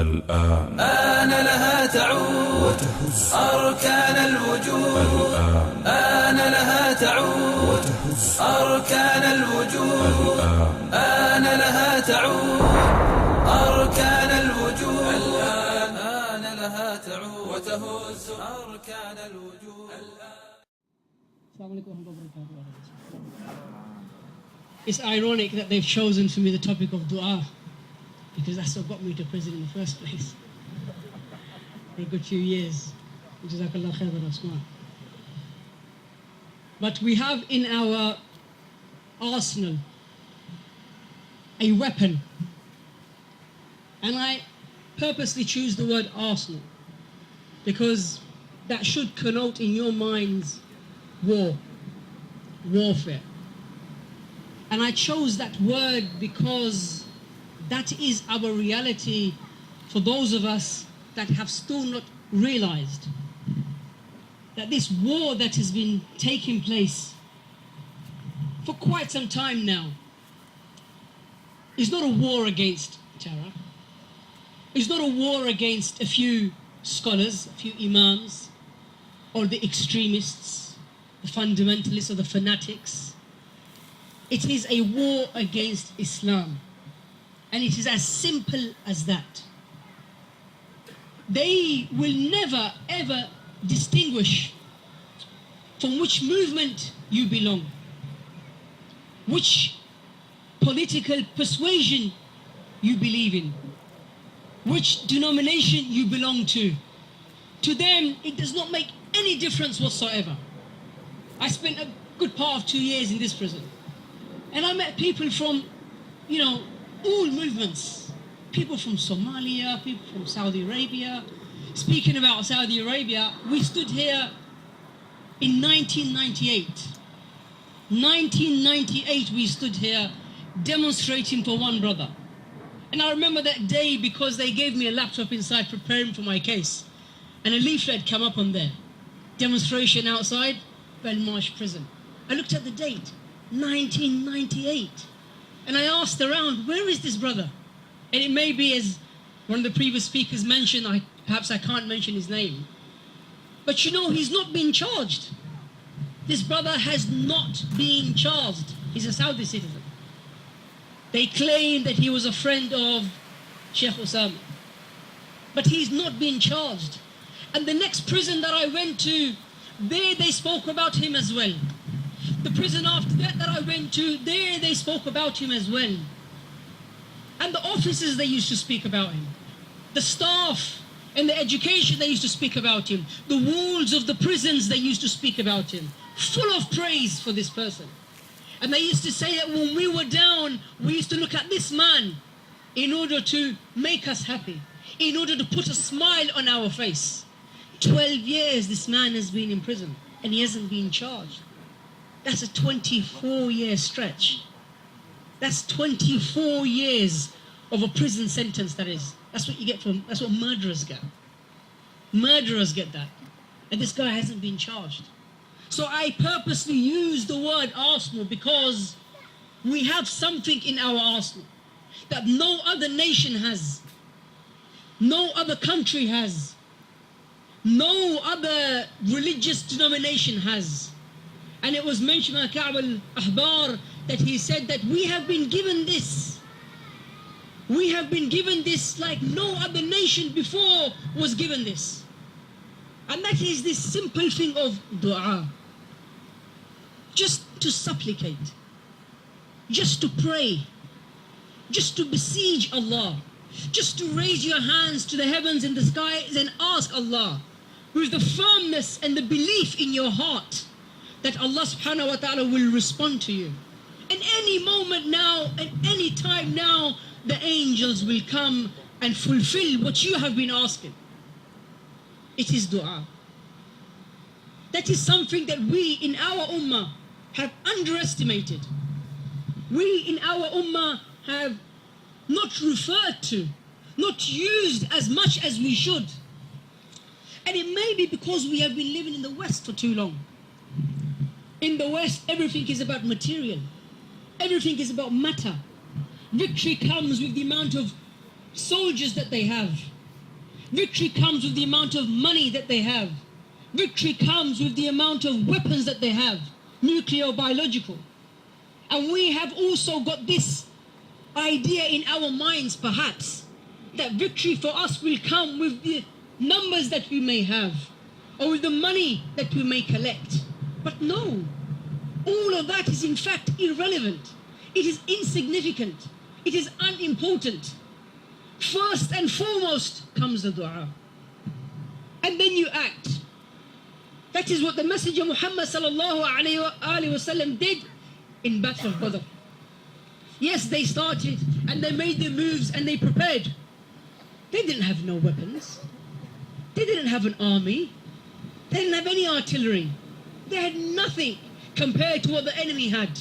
الآن آن لها تعود وتهز أركان الوجود. الآن آن لها تعود وتهز أركان الوجود. الآن آن لها تعود أركان الوجود. الآن آن لها تعود وتهز أركان الوجود. السلام عليكم ورحمة الله وبركاته. It's ironic that they've chosen for me the topic of dua, because that's what got me to prison in the first place for a good few years. Jazakallah khairan asma. But we have in our arsenal a weapon, and I purposely choose the word arsenal because that should connote in your minds warfare. And I chose that word because that is our reality for those of us that have still not realized that this war that has been taking place for quite some time now is not a war against terror. It's not a war against a few scholars, a few imams, or the extremists, the fundamentalists or the fanatics. It is a war against Islam. And it is as simple as that. They will never ever distinguish from which movement you belong, which political persuasion you believe in, which denomination you belong to. To them, it does not make any difference whatsoever. I spent a good part of 2 years in this prison, and I met people from, all movements. People from Somalia, people from Saudi Arabia. Speaking about Saudi Arabia, we stood here in 1998. 1998 we stood here demonstrating for one brother. And I remember that day because they gave me a laptop inside preparing for my case. And a leaflet came up on there. Demonstration outside Belmarsh prison. I looked at the date, 1998. And I asked around, where is this brother? And it may be, as one of the previous speakers mentioned, perhaps I can't mention his name. But he's not being charged. This brother has not been charged. He's a Saudi citizen. They claim that he was a friend of Sheikh Osama. But he's not been charged. And the next prison that I went to, there they spoke about him as well. The prison after that I went to, there they spoke about him as well. And the officers, they used to speak about him. The staff and the education, they used to speak about him. The walls of the prisons, they used to speak about him. Full of praise for this person. And they used to say that when we were down, we used to look at this man in order to make us happy, in order to put a smile on our face. 12 years this man has been in prison and he hasn't been charged. That's a 24-year stretch. That's 24 years of a prison sentence, that is. That's what you get that's what murderers get. Murderers get that. And this guy hasn't been charged. So I purposely use the word arsenal because we have something in our arsenal that no other nation has, no other country has, no other religious denomination has. And it was mentioned by Ka'b al-Ahbar that he said that we have been given this. We have been given this like no other nation before was given this. And that is this simple thing of dua. Just to supplicate, just to pray, just to besiege Allah, just to raise your hands to the heavens and the skies and ask Allah with the firmness and the belief in your heart that Allah subhanahu wa ta'ala will respond to you. And any moment now, at any time now, the angels will come and fulfill what you have been asking. It is dua. That is something that we in our ummah have underestimated. We in our ummah have not referred to, not used as much as we should. And it may be because we have been living in the West for too long. In the West, everything is about material. Everything is about matter. Victory comes with the amount of soldiers that they have. Victory comes with the amount of money that they have. Victory comes with the amount of weapons that they have, nuclear or biological. And we have also got this idea in our minds, perhaps, that victory for us will come with the numbers that we may have, or with the money that we may collect. But no, all of that is in fact irrelevant. It is insignificant. It is unimportant. First and foremost comes the dua. And then you act. That is what the Messenger Muhammad sallallahu alayhi wa sallam did in Battle of Badr. Yes, they started and they made their moves and they prepared. They didn't have no weapons. They didn't have an army. They didn't have any artillery. They had nothing compared to what the enemy had.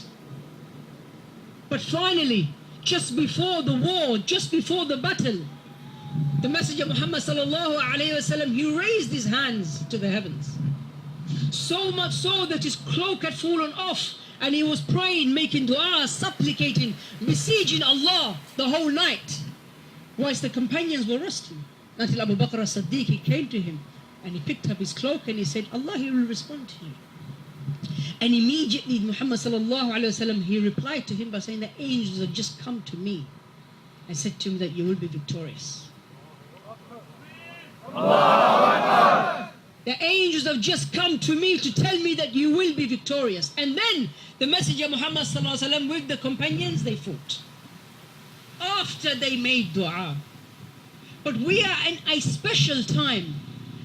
But finally, just before the war, just before the battle, the Messenger Muhammad sallallahu alayhi wa sallam, he raised his hands to the heavens. So much so that his cloak had fallen off, and he was praying, making dua, supplicating, besieging Allah the whole night, whilst the companions were resting. Until Abu Bakr as-Siddiq, he came to him and he picked up his cloak and he said, Allah, he will respond to you. And immediately Muhammad sallallahu alayhi wa sallam, he replied to him by saying, the angels have just come to me and said to him that you will be victorious. The angels have just come to me to tell me that you will be victorious. And then the Messenger Muhammad sallallahu alayhi wa sallam with the companions, they fought. After they made dua. But we are in a special time,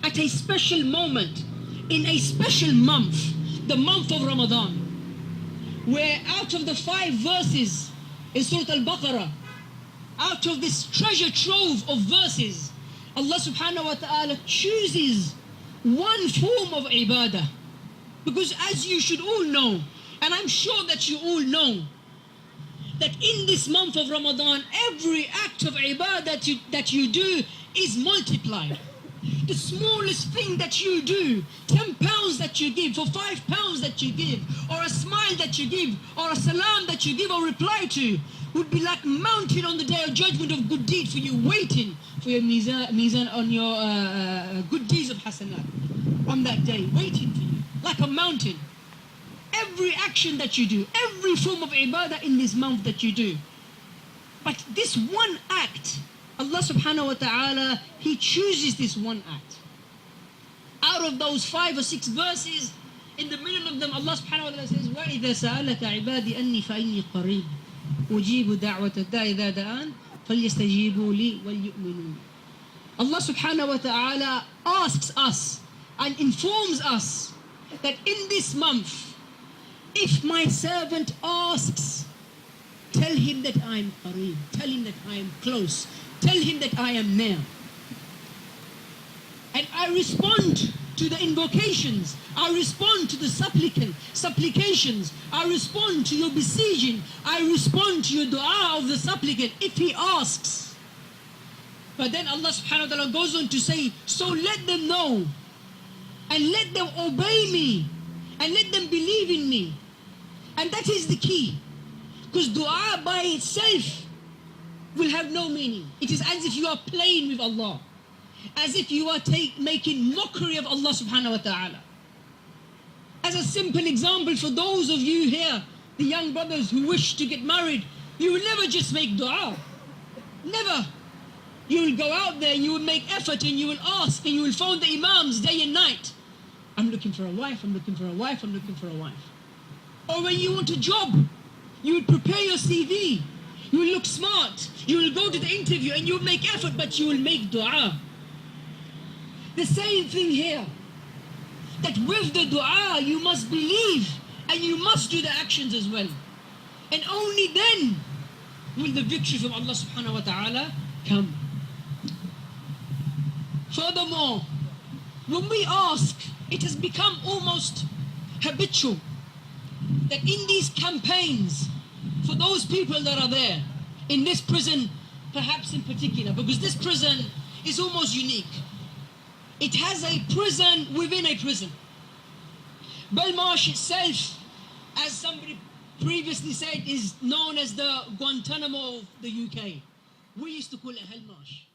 at a special moment, in a special month, the month of Ramadan, where out of the 5 verses in Surah Al-Baqarah, out of this treasure trove of verses, Allah subhanahu wa ta'ala chooses one form of ibadah. Because as you should all know, and I'm sure that you all know, that in this month of Ramadan, every act of ibadah that you do is multiplied. The smallest thing that you do, 10 pounds that you give, for 5 pounds that you give, or a smile that you give, or a salam that you give or reply to, would be like mountain on the day of judgment of good deed for you, waiting for your mizan on your good deeds of hasanat on that day, waiting for you, like a mountain. Every action that you do, every form of ibadah in this month that you do. But this one act, Allah subhanahu wa ta'ala, He chooses this one act. Out of those 5 or 6 verses, in the middle of them, Allah subhanahu wa ta'ala says, وَإِذَا سَأَلَكَ عِبَادِي أَنِّي فَإِنِّي قَرِيبٌ أُجِيبُ دَعْوَةَ الدَّاعِ إِذَا دَعَانِ فَلْيَسْتَجِيبُوا لِي وَلْيُؤْمِنُوا. Allah subhanahu wa ta'ala asks us and informs us that in this month, if my servant asks, tell him that I am qareeb, tell him that I am close, tell him that I am near. And I respond to the invocations, I respond to the supplications, I respond to your besieging, I respond to your dua of the supplicant if he asks. But then Allah subhanahu wa ta'ala goes on to say, so let them know and let them obey me and let them believe in me. And that is the key. Because dua by itself will have no meaning. It is as if you are playing with Allah. As if you are making mockery of Allah subhanahu wa ta'ala. As a simple example for those of you here, the young brothers who wish to get married, you will never just make dua. Never. You will go out there and you will make effort and you will ask and you will phone the imams day and night. I'm looking for a wife, I'm looking for a wife, I'm looking for a wife. Or when you want a job, you will prepare your CV, you will look smart, you will go to the interview and you will make effort, but you will make dua. The same thing here, that with the dua you must believe and you must do the actions as well. And only then will the victory from Allah subhanahu wa ta'ala come. Furthermore, when we ask, it has become almost habitual that in these campaigns, for those people that are there, in this prison, perhaps in particular, because this prison is almost unique. It has a prison within a prison. Belmarsh itself, as somebody previously said, is known as the Guantanamo of the UK. We used to call it Belmarsh.